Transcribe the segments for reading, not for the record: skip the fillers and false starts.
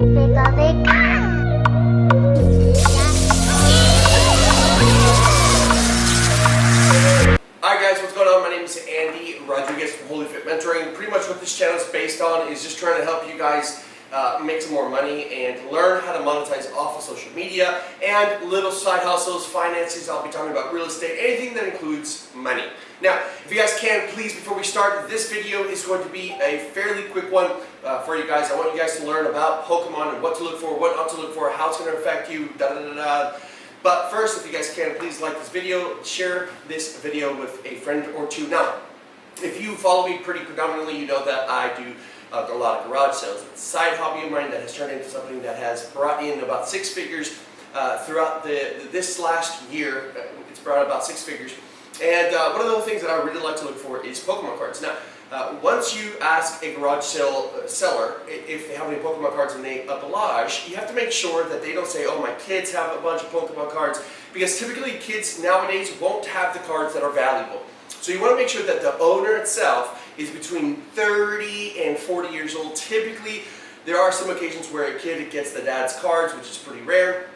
Hi guys, what's going on? My name is Andy Rodriguez from Holy Fit Mentoring. Pretty much what this channel is based on is just trying to help you guys make some more money and learn how to monetize off of social media and little side hustles, finances. I'll be talking about real estate, anything that includes money. Now, if you guys can, please, before we start, this video is going to be a fairly quick one for you guys. I want you guys to learn about Pokemon and what to look for, what not to look for, how it's going to affect you, da-da-da-da. But first, if you guys can, please like this video, share this video with a friend or two. Now, if you follow me pretty predominantly, you know that I do a lot of garage sales. It's a side hobby of mine that has turned into something that has brought in about 6 figures throughout this last year. It's brought about 6 figures. And one of the things that I really like to look for is Pokemon cards. Now, once you ask a garage sale seller if they have any Pokemon cards and they oblige, you have to make sure that they don't say, oh, my kids have a bunch of Pokemon cards, because typically kids nowadays won't have the cards that are valuable. So you want to make sure that the owner itself is between 30 and 40 years old. Typically, there are some occasions where a kid gets the dad's cards, which is pretty rare,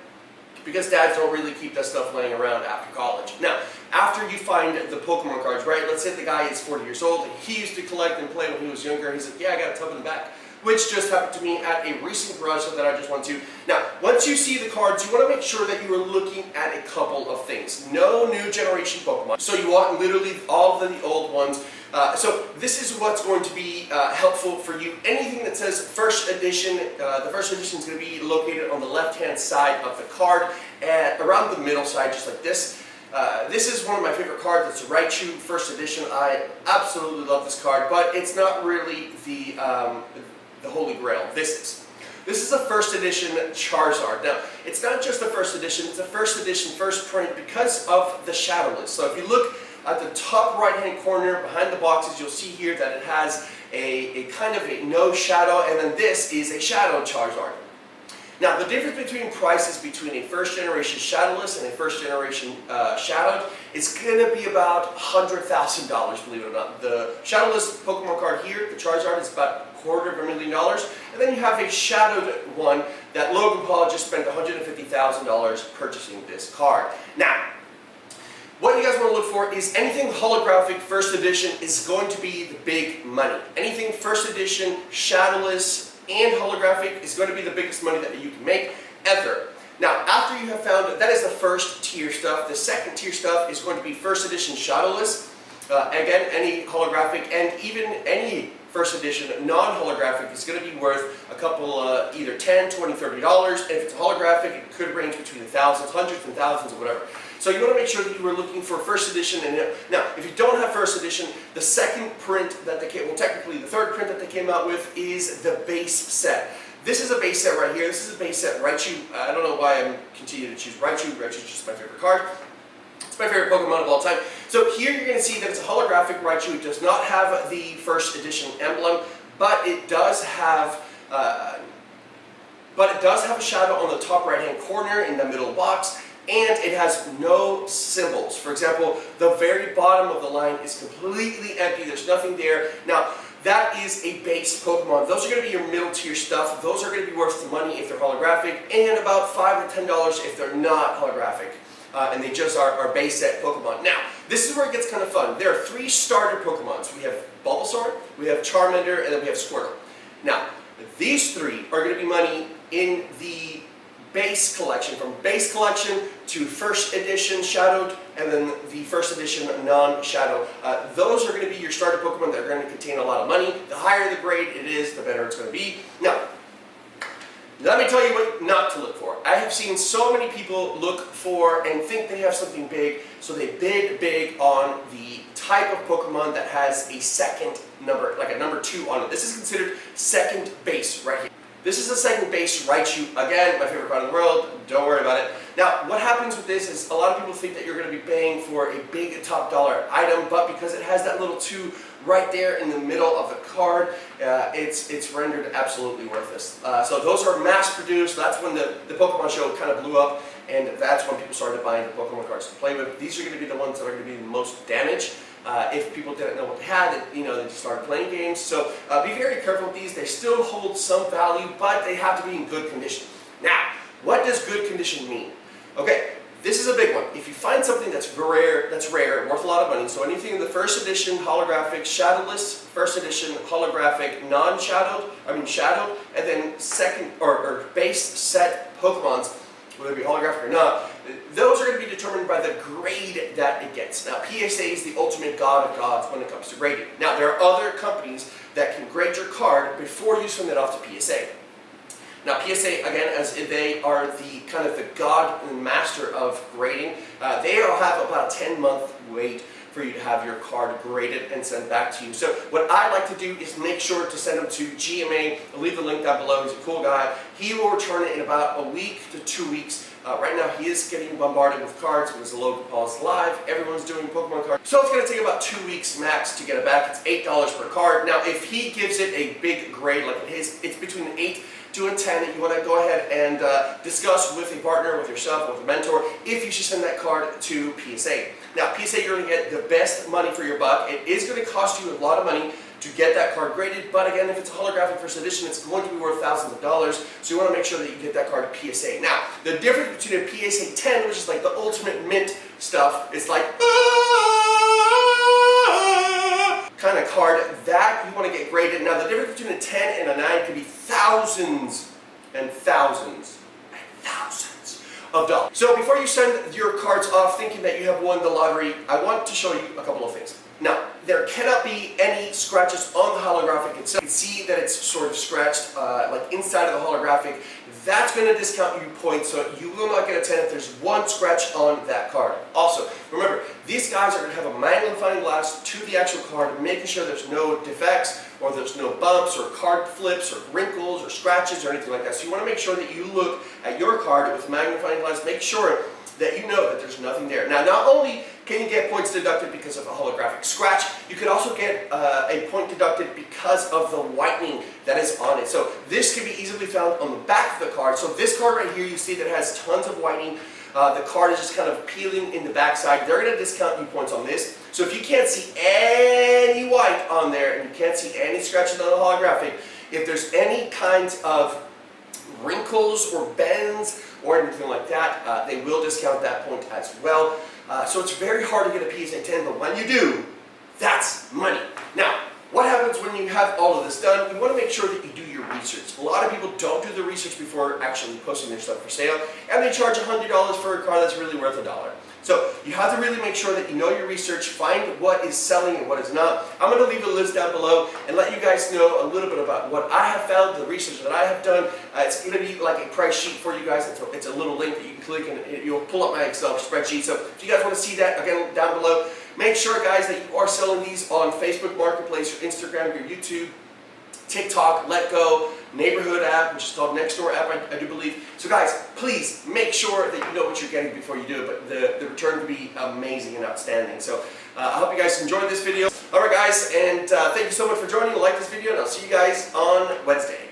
because dads don't really keep that stuff laying around after college. Now, after you find the Pokemon cards, right, let's say the guy is 40 years old, he used to collect and play when he was younger, he's like, yeah, I got a tub in the back, which just happened to me at a recent garage sale that I just went to. Now, once you see the cards, you want to make sure that you are looking at a couple of things. No new generation Pokemon. So you want literally all of the old ones. So this is what's going to be helpful for you. Anything that says first edition, the first edition is going to be located on the left-hand side of the card, and around the middle side, just like this. This is one of my favorite cards. It's a Raichu first edition. I absolutely love this card, but it's not really the Holy Grail. This is a first edition Charizard. Now, it's not just a first edition, it's a first edition, first print because of the shadowless. So if you look at the top right hand corner behind the boxes, you'll see here that it has a kind of a no shadow, and then this is a shadow Charizard. Now, the difference between prices between a first generation shadowless and a first generation shadowed is going to be about $100,000, believe it or not. The shadowless Pokemon card here, the Charizard, is about $250,000, and then you have a shadowed one that Logan Paul just spent $150,000 purchasing this card. Now, what you guys want to look for is anything holographic first edition is going to be the big money. Anything first edition, shadowless, and holographic is going to be the biggest money that you can make ever. Now, after you have found that is the first tier stuff. The second tier stuff is going to be first edition shadowless. Again, any holographic and even any first edition non-holographic is going to be worth a couple, either $10, $20, $30. And if it's holographic, it could range between thousands, hundreds and thousands, or whatever. So you want to make sure that you are looking for first edition. And now, if you don't have first edition, the second print that they came, well, technically the third print that they came out with is the base set. This is a base set right here. This is a base set Raichu. I don't know why I'm continuing to choose Raichu. Raichu is just my favorite card. It's my favorite Pokemon of all time. So here you're going to see that it's a holographic Raichu. It does not have the first edition emblem, but it does have a shadow on the top right-hand corner in the middle box, and it has no symbols. For example, the very bottom of the line is completely empty. There's nothing there. Now, that is a base Pokemon. Those are going to be your middle tier stuff. Those are going to be worth the money if they're holographic, and about $5 to $10 if they're not holographic. And they just are base set Pokemon. Now, this is where it gets kind of fun. There are 3 starter Pokemons. We have Bulbasaur, we have Charmander, and then we have Squirtle. Now, these 3 are going to be money in the base collection, from base collection to first edition shadowed, and then the first edition non-shadow. Those are going to be your starter Pokemon that are going to contain a lot of money. The higher the grade it is, the better it's going to be. Now, let me tell you what not to look for. I have seen so many people look for and think they have something big, so they bid big on the type of Pokemon that has a second number, like a number 2 on it. This is considered second base right here. This is a second base Raichu. Again, my favorite card in the world. Don't worry about it. Now, what happens with this is a lot of people think that you're going to be paying for a big top dollar item, but because it has that little 2 right there in the middle of the card, it's rendered absolutely worthless. So those are mass produced. That's when the Pokemon show kind of blew up, and that's when people started buying the Pokemon cards to play with. These are going to be the ones that are going to be the most damaged. if people didn't know what they had, they just started playing games. So be very careful with these. They still hold some value, but they have to be in good condition. Now, what does good condition mean? Okay, this is a big one. If you find something that's rare, worth a lot of money, so anything in the first edition holographic shadowless, first edition holographic shadowed, and then second or base set Pokemons, whether it be holographic or not, those are going to be determined by the grade that it gets. Now, PSA is the ultimate god of gods when it comes to grading. Now, there are other companies that can grade your card before you send it off to PSA. Now, PSA, again, as they are the kind of the god and master of grading, they all have about a 10-month wait for you to have your card graded and sent back to you. So what I like to do is make sure to send them to GMA. I'll leave the link down below. He's a cool guy. He will return it in about a week to 2 weeks. Right now, he is getting bombarded with cards because the Logan Paul is live. Everyone's doing Pokemon cards. So it's going to take about 2 weeks max to get it back. It's $8 per card. Now, if he gives it a big grade like it is, it's between an 8 to a 10 that you want to go ahead and discuss with a partner, with yourself, with a mentor, if you should send that card to PSA. Now, PSA, you're going to get the best money for your buck. It is going to cost you a lot of money to get that card graded, but again, if it's a holographic first edition, it's going to be worth thousands of dollars, so you want to make sure that you get that card to PSA. Now, the difference between a PSA 10, which is like the ultimate mint stuff, it's like kind of card, that you want to get graded. Now, the difference between a 10 and a 9 can be thousands and thousands and thousands of dollars. So before you send your cards off thinking that you have won the lottery, I want to show you a couple of things. Now, there cannot be any scratches on the holographic itself. You can see that it's sort of scratched like inside of the holographic. That's going to discount you points, so you will not get a 10 if there's one scratch on that card. Also, remember, these guys are going to have a magnifying glass to the actual card, making sure there's no defects, or there's no bumps, or card flips, or wrinkles, or scratches, or anything like that. So you want to make sure that you look at your card with a magnifying glass, make sure that you know that there's nothing there. Now, not only can you get points deducted because of a holographic scratch, you can also get a point deducted because of the whitening that is on it. So this can be easily found on the back of the card. So this card right here, you see that it has tons of whitening. The card is just kind of peeling in the backside. They're going to discount you points on this. So if you can't see any white on there and you can't see any scratches on the holographic, if there's any kinds of wrinkles or bends or anything like that, they will discount that point as well. So it's very hard to get a PSA 10, but when you do, that's money. Now, what happens when you have all of this done? You want to make sure that you do your research. A lot of people don't do the research before actually posting their stuff for sale, and they charge $100 for a car that's really worth $1. So you have to really make sure that you know your research, find what is selling and what is not. I'm going to leave a list down below and let you guys know a little bit about what I have found, the research that I have done. It's going to be like a price sheet for you guys. It's a little link that you can click and you'll pull up my Excel spreadsheet. So if you guys want to see that, again, down below, make sure, guys, that you are selling these on Facebook Marketplace, your Instagram, your YouTube, TikTok, Let Go, Neighborhood app, which is called Nextdoor app, I do believe. So guys, please make sure that you know what you're getting before you do it, but the return will be amazing and outstanding. So I hope you guys enjoyed this video. Alright guys, and thank you so much for joining. Like this video, and I'll see you guys on Wednesday.